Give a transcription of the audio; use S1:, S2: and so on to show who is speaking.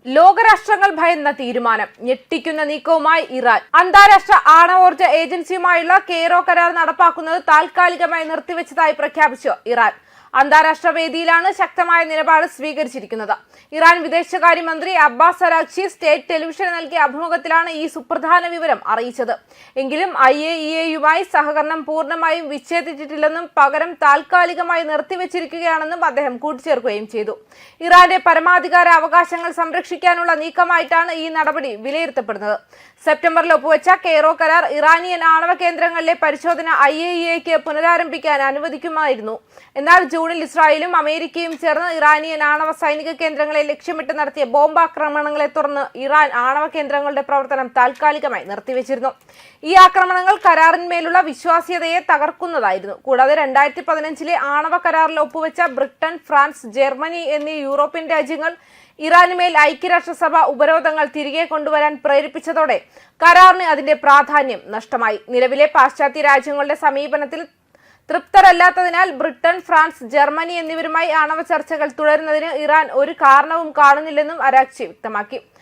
S1: ലോകരാഷ്ട്രങ്ങൾ ഭയന്ന തീരുമാനം, ഞെട്ടിക്കുന്ന നീക്കവുമായി ഇറാൻ. അന്താരാഷ്ട്ര ആണവോർജ ഏജൻസിയുമായുള്ള കെയ്റോ കരാർ നടപ്പാക്കുന്നത് താൽക്കാലികമായി നിർത്തിവെച്ചതായി പ്രഖ്യാപിച്ചു ഇറാൻ. അന്താരാഷ്ട്ര വേദിയിലാണ് ശക്തമായ നിലപാട് സ്വീകരിച്ചിരിക്കുന്നത്. ഇറാൻ വിദേശകാര്യമന്ത്രി അബ്ബാസ് അരാഗ്ചി സ്റ്റേറ്റ് ടെലിവിഷന് നൽകിയ അഭിമുഖത്തിലാണ് ഈ സുപ്രധാന വിവരം അറിയിച്ചത്. എങ്കിലും IAEA-യുമായി സഹകരണം പൂർണ്ണമായും വിച്ഛേദിച്ചിട്ടില്ലെന്നും പകരം താൽക്കാലികമായി നിർത്തിവെച്ചിരിക്കുകയാണെന്നും അദ്ദേഹം കൂട്ടിച്ചേർക്കുകയും ചെയ്തു. ഇറാന്റെ പരമാധികാര അവകാശങ്ങൾ സംരക്ഷിക്കാനുള്ള നീക്കമായിട്ടാണ് ഈ നടപടി വിലയിരുത്തപ്പെടുന്നത്. സെപ്റ്റംബറിൽ ഒപ്പുവെച്ച കെയ്റോ കരാർ ഇറാനിയൻ ആണവ കേന്ദ്രങ്ങളിലെ പരിശോധന IAEA-ക്ക് പുനരാരംഭിക്കാൻ അനുവദിക്കുമായിരുന്നു. എന്നാൽ ജൂണിൽ ഇസ്രായേലും അമേരിക്കയും ചേർന്ന് ഇറാനിയൻ ആണവ സൈനിക കേന്ദ്രങ്ങളെ ലക്ഷ്യമിട്ട് നടത്തിയ ബോംബാക്രമണങ്ങളെ തുടർന്ന് ഇറാൻ ആണവ കേന്ദ്രങ്ങളുടെ പ്രവർത്തനം താൽക്കാലികമായി നിർത്തിവെച്ചിരുന്നു. ഈ ആക്രമണങ്ങൾ കരാറിന്മേലുള്ള വിശ്വാസ്യതയെ തകർക്കുന്നതായിരുന്നു. കൂടാതെ 2015 ആണവ കരാറിൽ ഒപ്പുവെച്ച ബ്രിട്ടൻ, ഫ്രാൻസ്, ജർമ്മനി എന്നീ യൂറോപ്യൻ രാജ്യങ്ങൾ ഇറാനുമേൽ ഐക്യരാഷ്ട്രസഭ ഉപരോധങ്ങൾ തിരികെ കൊണ്ടുവരാൻ പ്രേരിപ്പിച്ചതോടെ കരാറിന് അതിന്റെ പ്രാധാന്യം നഷ്ടമായി. നിലവിലെ പാശ്ചാത്യ രാജ്യങ്ങളുടെ സമീപനത്തിൽ തൃപ്തരല്ലാത്തതിനാൽ ബ്രിട്ടൻ, ഫ്രാൻസ്, ജർമ്മനി എന്നിവരുമായി ആണവ ചർച്ചകൾ തുടരുന്നതിന് ഇറാൻ ഒരു കാരണവും കാണുന്നില്ലെന്നും അരാഗ്ചി വ്യക്തമാക്കി.